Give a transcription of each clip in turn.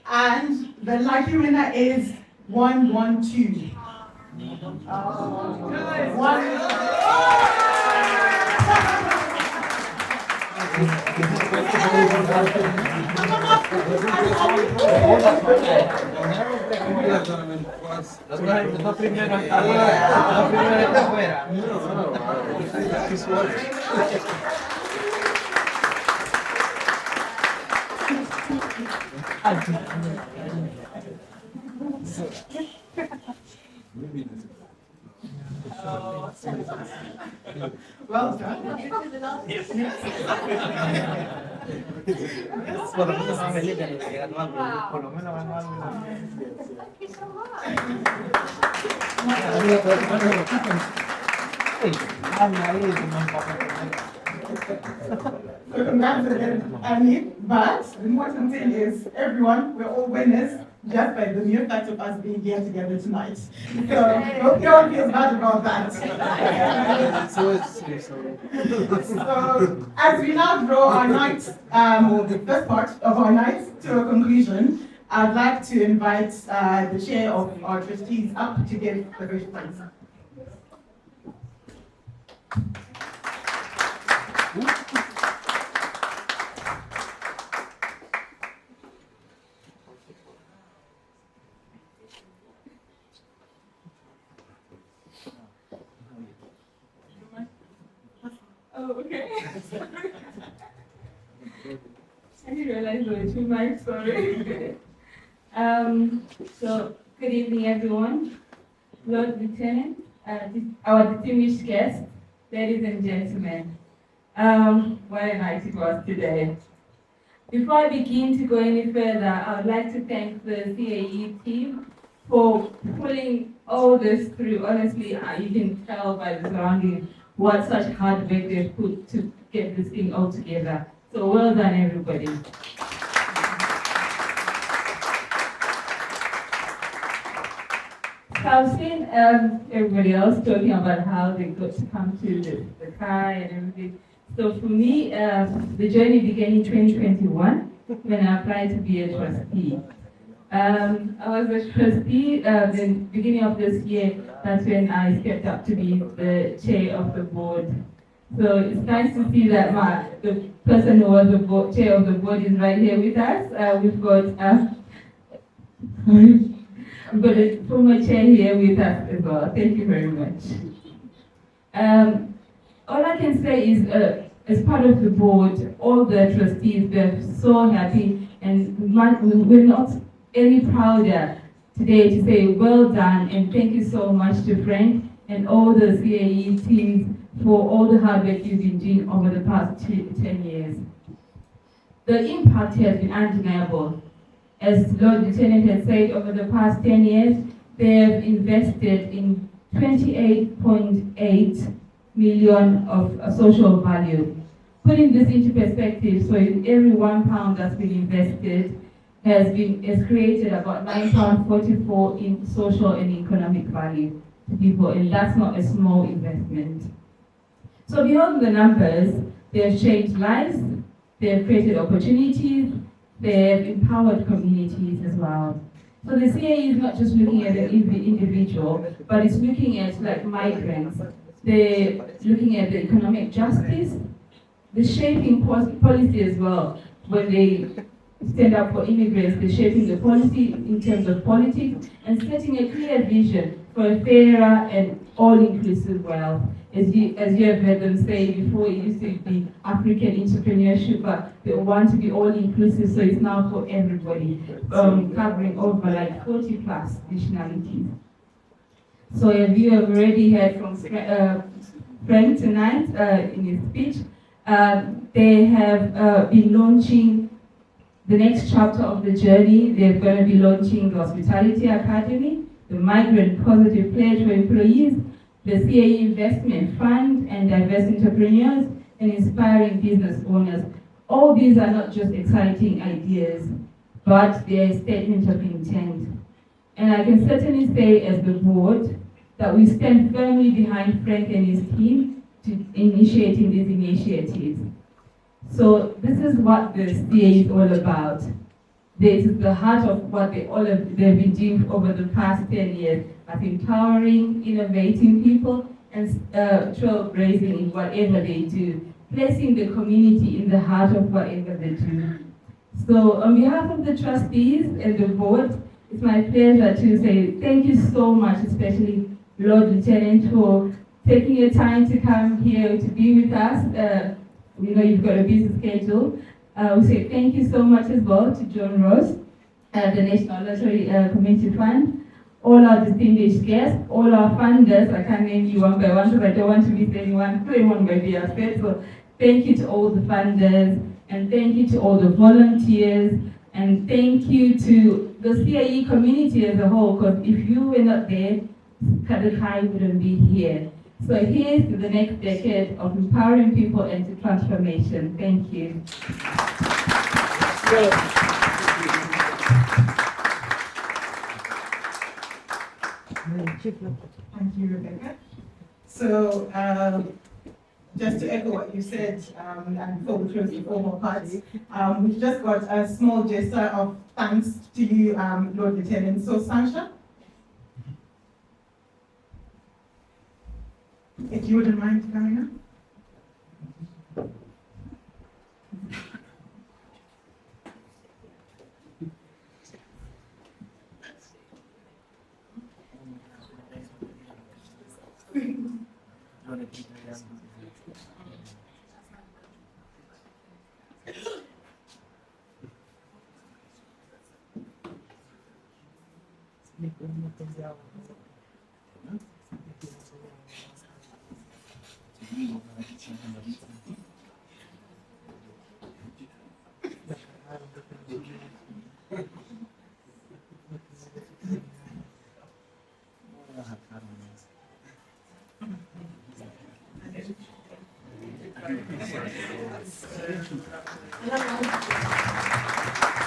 And the lucky winner is 112. Well done. Congratulations, Annie. But the important thing is, everyone, we're all winners just by the mere fact of us being here together tonight. So, hope you all feel bad about that. So, as we now draw our night, or the first part of our night to a conclusion, I'd like to invite the chair of our trustees up to give the first prize. Oh, okay. I didn't realize there were 2 mics, sorry. So, good evening, everyone. Lord Lieutenant, our distinguished guests, ladies and gentlemen. What a night it was today. Before I begin to go any further, I would like to thank the CAE team for pulling all this through. Honestly, you can tell by the surroundings what such hard work they've put to get this thing all together. So well done, everybody. So I've seen everybody else talking about how they got to come to the CAE and everything. So for me, the journey began in 2021 when I applied to be a trustee. I was a trustee the beginning of this year. That's when I stepped up to be the chair of the board. So it's nice to see that the person who was the chair of the board is right here with us. We've got a former chair here with us as well. Thank you very much. All I can say is, as part of the board, all the trustees, they're so happy, and we're not any prouder today to say well done and thank you so much to Frank and all the CAE teams for all the hard work you've been doing over the past 10 years. The impact has been undeniable. As Lord Lieutenant has said, over the past 10 years, they have invested in 28.8 million of social value. Putting this into perspective, so every £1 that's been invested has created about £9.44 in social and economic value to people, and that's not a small investment. So beyond the numbers, they have changed lives, they have created opportunities, they have empowered communities as well. So the CAE is not just looking at an individual, but it's looking at like migrants. They're looking at the economic justice, the shaping policy as well. When they stand up for immigrants, they're shaping the policy in terms of politics and setting a clear vision for a fairer and all-inclusive wealth. As you have heard them say before, it used to be African entrepreneurship, but they want to be all-inclusive, so it's now for everybody, covering over like 40 plus nationalities. So as you have already heard from Frank tonight in his speech, they have been launching the next chapter of the journey. They're going to be launching the Hospitality Academy, the Migrant Positive Pledge for employees, the CAE Investment Fund, and diverse entrepreneurs, and inspiring business owners. All these are not just exciting ideas, but they're a statement of intent. And I can certainly say as the board that we stand firmly behind Frank and his team to initiating these initiatives. So this is what the CAE is all about. This is the heart of what they've been doing over the past 10 years, of empowering, innovating people, and trailblazing in whatever they do, placing the community in the heart of whatever they do. So on behalf of the trustees and the board, it's my pleasure to say thank you so much, especially Lord Lieutenant, for taking your time to come here to be with us. We know you've got a busy schedule. We say thank you so much as well to John Ross, the National Lottery Community Fund, all our distinguished guests, all our funders. I can't name you one by one because I don't want to miss anyone by be upset. So thank you to all the funders, and thank you to all the volunteers, and thank you to the CAE community as a whole, because if you were not there, the CAE wouldn't be here. So here's to the next decade of empowering people and to transformation. Thank you. Thank you, Rebecca. So, just to echo what you said, and before we close the formal part, we've just got a small gesture of thanks to you, Lord Lieutenant. So, Sansha, if you wouldn't mind coming up.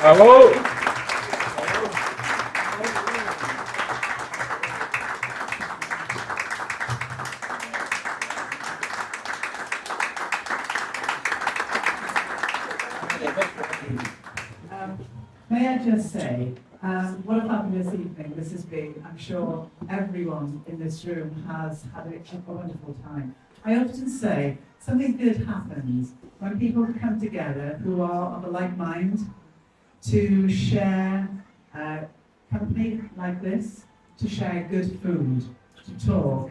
Bravo! May I just say, what a fabulous evening this has been. I'm sure everyone in this room has had a wonderful time. I often say something good happens when people come together who are of a like mind to share company like this, to share good food, to talk.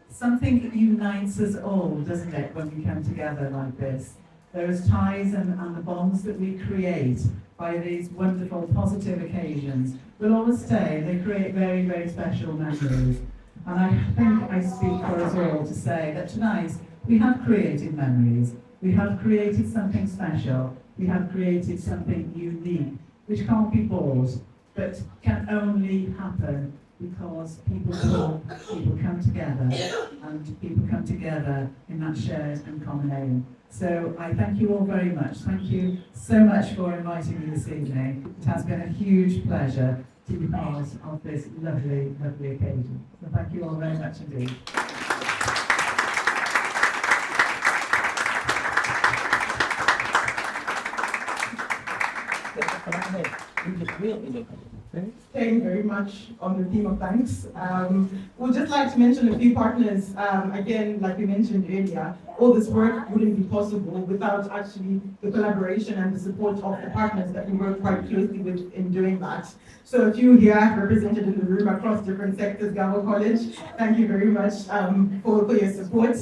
Something unites us all, doesn't it, when we come together like this? Those ties and the bonds that we create by these wonderful positive occasions will always stay. They create very, very special memories. And I think I speak for us all to say that tonight we have created memories. We have created something special. We have created something unique, which can't be bought, but can only happen because people talk, people come together, and people come together in that shared and common aim. So I thank you all very much. Thank you so much for inviting me this evening. It has been a huge pleasure to be part of this lovely, lovely occasion. So thank you all very much indeed. Staying very much on the theme of thanks. We'd just like to mention a few partners. Again, like we mentioned earlier, all this work wouldn't be possible without actually the collaboration and the support of the partners that we work quite closely with in doing that. So a few here represented in the room across different sectors, Gabo College, thank you very much for your support.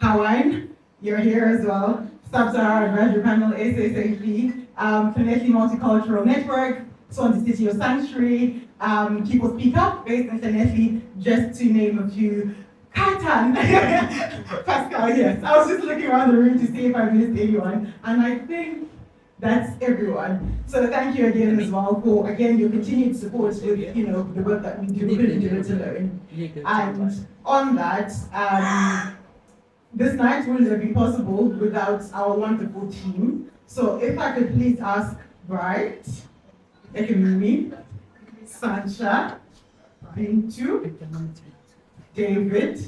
Kawain, you're here as well. Sub-Sahara Advisory Panel, SSAP, Finesse Multicultural Network, Swansea City of Sanctuary, People Speak Up, based in Finesse, just to name a few. Katan, Pascal, yes. I was just looking around the room to see if I missed anyone, and I think that's everyone. So thank you again as well for, again, your continued support with, the work that we do. We couldn't do it alone. And on that, this night wouldn't have been possible without our wonderful team. So if I could please ask Bright, Ekemumi, Sancha, Bintu, David,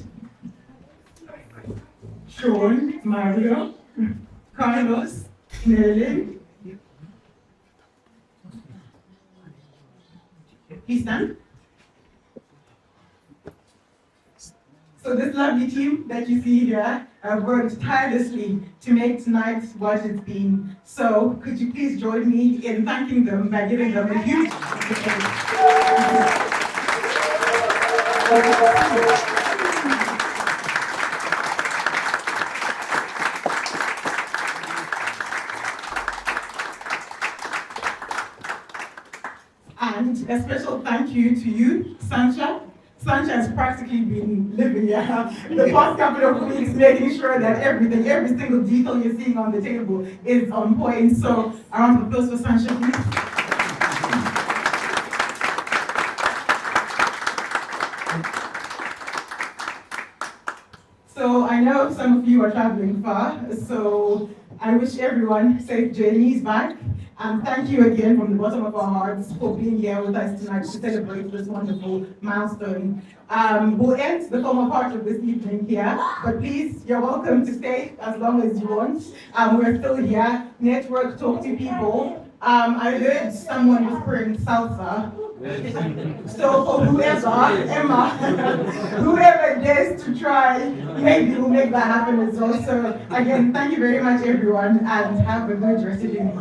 Sean, Mario, Carlos, Merlin. Please stand. So this lovely team that you see here have worked tirelessly to make tonight what it's been. So could you please join me in thanking them by giving them a huge And a special thank you to you, Sancha. Sancha has practically been living here the past couple of weeks, making sure that everything, every single detail you're seeing on the table is on point. So a round of applause for Sancha, please. So I know some of you are traveling far, so I wish everyone safe journeys back. And thank you again from the bottom of our hearts for being here with us tonight to celebrate this wonderful milestone. We'll end the formal part of this evening here, but please, you're welcome to stay as long as you want. We're still here, network, talk to people. I heard someone whispering salsa. So for whoever, Emma, whoever dares to try, maybe we'll make that happen as well. So again, thank you very much everyone, and have a good rest of your evening.